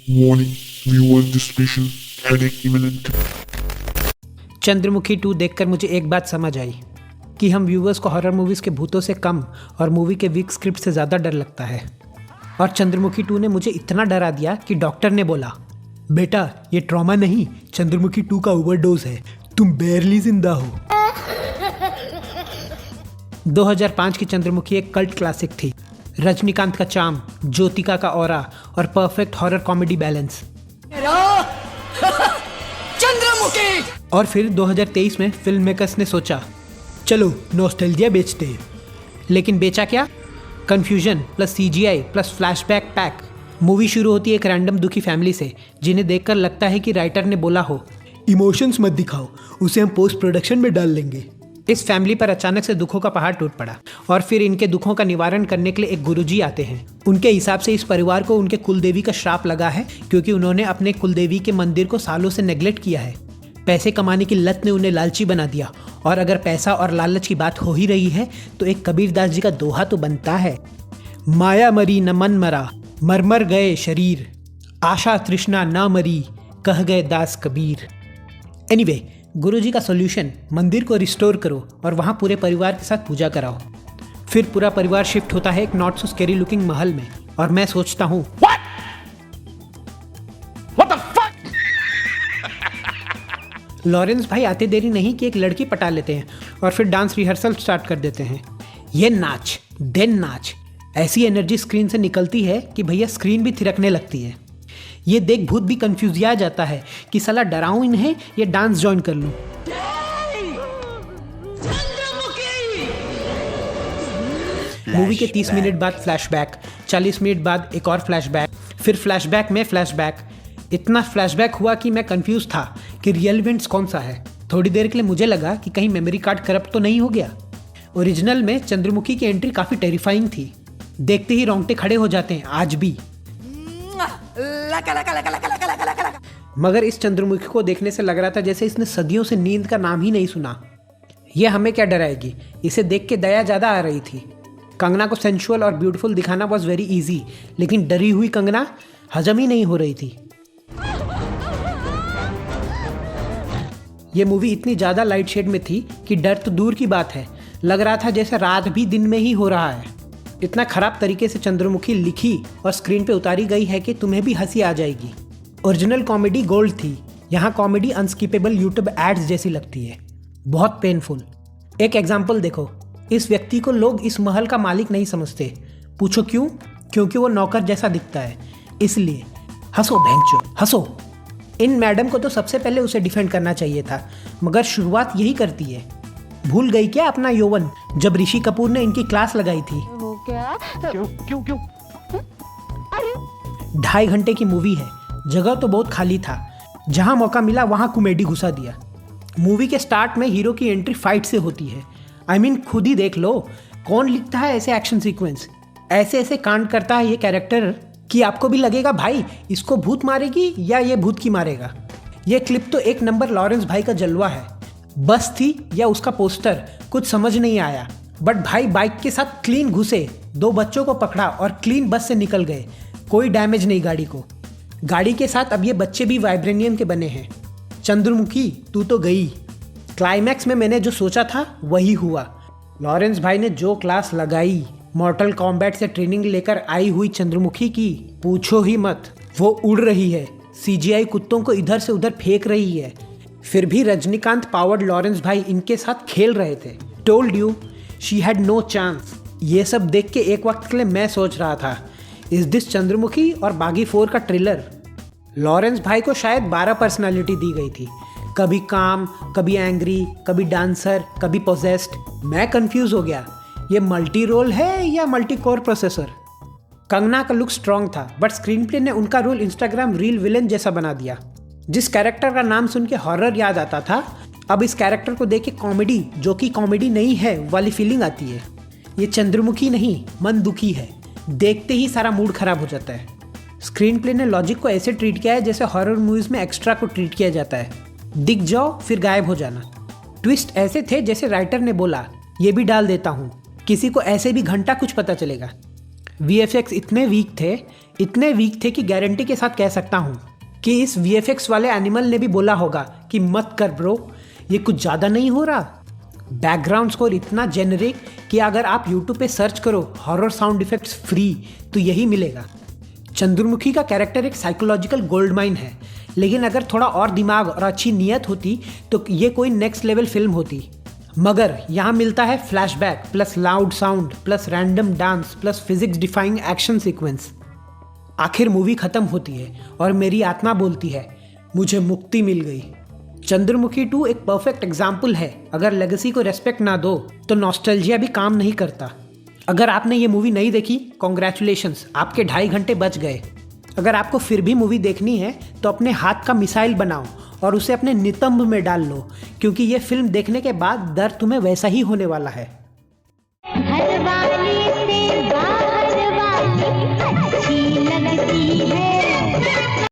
Warning, viewers discretion, headache imminent. Chandramukhi 2 देखकर मुझे एक बात समझ आई कि हम व्यूवर्स को हॉरर मूवीज़ के भूतों से कम और मूवी के वीक स्क्रिप्ट से ज़्यादा डर लगता है। और चंद्रमुखी 2 ने मुझे इतना डरा दिया कि डॉक्टर ने बोला, बेटा ये ट्रॉमा नहीं, चंद्रमुखी 2 का ओवरडोज है, तुम बेरली जिंदा हो। 2005 की चंद्रमुखी एक कल्ट क्लासिक थी। रजनीकांत का चार्म, ज्योतिका का ऑरा और perfect horror comedy balance. Chandramukhi. और फिर 2023 में फिल्म मेकर्स ने सोचा चलो नॉस्टैल्जिया बेचते हैं। लेकिन बेचा क्या? Confusion plus CGI plus flashback pack. Movie शुरू होती है एक रैंडम दुखी फैमिली से जिन्हें देखकर लगता है कि राइटर ने बोला हो इमोशंस मत दिखाओ, उसे हम पोस्ट प्रोडक्शन में डाल लेंगे। इस फैमिली पर अचानक से दुखों का पहाड़ टूट पड़ा और फिर इनके दुखों का निवारण करने के लिए एक गुरुजी आते हैं। उनके हिसाब से इस परिवार को उनके कुलदेवी का श्राप लगा है क्योंकि उन्होंने अपने कुलदेवी के मंदिर को सालों से नेग्लेक्ट किया है। पैसे कमाने की लत ने उन्हें लालची बना दिया और अगर पैसा और लालच की बात हो ही रही है तो एक कबीरदास जी का दोहा तो बनता है, माया मरी न मन मरा, मरमर गए शरीर, आशा तृष्णा ना मरी, कह गए दास कबीर। एनीवे, गुरुजी का सॉल्यूशन, मंदिर को रिस्टोर करो और वहाँ पूरे परिवार के साथ पूजा कराओ। फिर पूरा परिवार शिफ्ट होता है एक नॉट सो स्कैरी लुकिंग महल में और मैं सोचता हूँ लॉरेंस भाई आते देरी नहीं कि एक लड़की पटा लेते हैं और फिर डांस रिहर्सल स्टार्ट कर देते हैं। ये नाच देन नाच, ऐसी एनर्जी स्क्रीन से निकलती है कि भैया स्क्रीन भी थिरकने लगती है। ये देख भूत भी कंफ्यूज आ जाता है कि साला डराऊं इन्हें या डांस ज्वाइन कर लूं। मूवी के 30 मिनट बाद फ्लैशबैक, 40 मिनट बाद एक और फ्लैशबैक, फिर फ्लैशबैक में फ्लैशबैक। इतना फ्लैशबैक हुआ कि मैं कंफ्यूज था कि रियल इवेंट्स कौन सा है। थोड़ी देर के लिए मुझे लगा कि कहीं मेमोरी कार्ड करप्ट तो नहीं हो गया। ओरिजिनल में चंद्रमुखी की एंट्री काफ़ी टेरिफाइंग थी, देखते ही रोंगटे खड़े हो जाते हैं आज भी। मगर इस चंद्रमुखी को देखने से लग रहा था जैसे इसने सदियों से नींद का नाम ही नहीं सुना। ये हमें क्या डराएगी, इसे देख के दया ज़्यादा आ रही थी। कंगना को सेंशुअल और ब्यूटीफुल दिखाना वॉज वेरी इजी, लेकिन डरी हुई कंगना हजम ही नहीं हो रही थी। ये मूवी इतनी ज़्यादा लाइट शेड में थी कि डर तो दूर की बात है, लग रहा था जैसे रात भी दिन में ही हो रहा है। इतना खराब तरीके से चंद्रमुखी लिखी और स्क्रीन पे उतारी गई है कि तुम्हें भी हंसी आ जाएगी। ओरिजिनल कॉमेडी गोल्ड थी, यहाँ कॉमेडी अनस्किपेबल यूट्यूब एड्स जैसी लगती है, बहुत पेनफुल। एक एग्जाम्पल देखो, इस व्यक्ति को लोग इस महल का मालिक नहीं समझते। पूछो क्यों? क्योंकि वो नौकर जैसा दिखता है, इसलिए। हंसो भैंचो हंसो। इन मैडम को तो सबसे पहले उसे डिफेंड करना चाहिए था, मगर शुरुआत यही करती है। भूल गई क्या अपना यौवन जब ऋषि कपूर ने इनकी क्लास लगाई थी? वो क्या? क्यों? अरे 2.5 घंटे की मूवी है, जगह तो बहुत खाली था, जहां मौका मिला वहां कॉमेडी घुसा दिया। मूवी के स्टार्ट में हीरो की एंट्री फाइट से होती है। I mean, खुद ही देख लो, कौन लिखता है ऐसे एक्शन सीक्वेंस, ऐसे ऐसे कांड करता है ये कैरेक्टर कि आपको भी लगेगा भाई इसको भूत मारेगी या ये भूत की मारेगा। ये क्लिप तो एक नंबर लॉरेंस भाई का जलवा है। बस थी या उसका पोस्टर, कुछ समझ नहीं आया, बट भाई बाइक के साथ क्लीन घुसे, 2 बच्चों को पकड़ा और क्लीन बस से निकल गए। कोई डैमेज नहीं गाड़ी को। गाड़ी के साथ अब ये बच्चे भी वाइब्रेनियम के बने हैं। चंद्रमुखी तू तो गई। क्लाइमैक्स में मैंने जो सोचा था वही हुआ। लॉरेंस भाई ने जो क्लास लगाई, मॉर्टल कॉम्बैट से ट्रेनिंग लेकर आई हुई चंद्रमुखी की पूछो ही मत। वो उड़ रही है, CGI कुत्तों को इधर से उधर फेंक रही है, फिर भी रजनीकांत पावर्ड लॉरेंस भाई इनके साथ खेल रहे थे। Told you she had no chance. ये सब देख के एक वक्त के लिए मैं सोच रहा था, इज दिस चंद्रमुखी और बागी 4 का ट्रेलर? लॉरेंस भाई को शायद 12 पर्सनालिटी दी गई थी, कभी काम, कभी एंग्री, कभी डांसर, कभी पोजेस्ड। मैं कंफ्यूज हो गया, ये मल्टी रोल है या मल्टी कोर प्रोसेसर? कंगना का लुक स्ट्रॉन्ग था, बट स्क्रीन प्ले ने उनका रोल इंस्टाग्राम रील विलन जैसा बना दिया। जिस कैरेक्टर का नाम सुन के हॉरर याद आता था, अब इस कैरेक्टर को देख के कॉमेडी, जो कि कॉमेडी नहीं है, वाली फीलिंग आती है। ये चंद्रमुखी नहीं, मन दुखी है, देखते ही सारा मूड खराब हो जाता है। स्क्रीन प्ले ने लॉजिक को ऐसे ट्रीट किया है जैसे हॉरर मूवीज में एक्स्ट्रा को ट्रीट किया जाता है, दिख जाओ फिर गायब हो जाना। ट्विस्ट ऐसे थे जैसे राइटर ने बोला ये भी डाल देता हूँ, किसी को ऐसे भी घंटा कुछ पता चलेगा। VFX इतने वीक थे, इतने वीक थे कि गारंटी के साथ कह सकता हूँ कि इस VFX वाले एनिमल ने भी बोला होगा कि मत कर ब्रो, ये कुछ ज़्यादा नहीं हो रहा। बैकग्राउंड स्कोर इतना जेनरिक कि अगर आप YouTube पे सर्च करो हॉरर साउंड इफेक्ट्स फ्री तो यही मिलेगा। चंद्रमुखी का कैरेक्टर एक साइकोलॉजिकल गोल्ड माइन है, लेकिन अगर थोड़ा और दिमाग और अच्छी नीयत होती तो ये कोई नेक्स्ट लेवल फिल्म होती। मगर यहाँ मिलता है flashback plus loud sound plus random dance plus physics defying action sequence. आखिर मूवी खत्म होती है और मेरी आत्मा बोलती है मुझे मुक्ति मिल गई। चंद्रमुखी 2 एक परफेक्ट एग्जाम्पल है। अगर लेगेसी को रेस्पेक्ट ना दो तो नॉस्टैल्जिया भी काम नहीं करता। अगर आपने ये मूवी नहीं देखी, कॉन्ग्रेचुलेशंस, आपके 2.5 घंटे बच गए। अगर आपको फिर भी मूवी देखनी है तो अपने हाथ का मिसाइल बनाओ और उसे अपने नितंब में डाल लो, क्योंकि ये फिल्म देखने के बाद दर्द तुम्हें वैसा ही होने वाला है।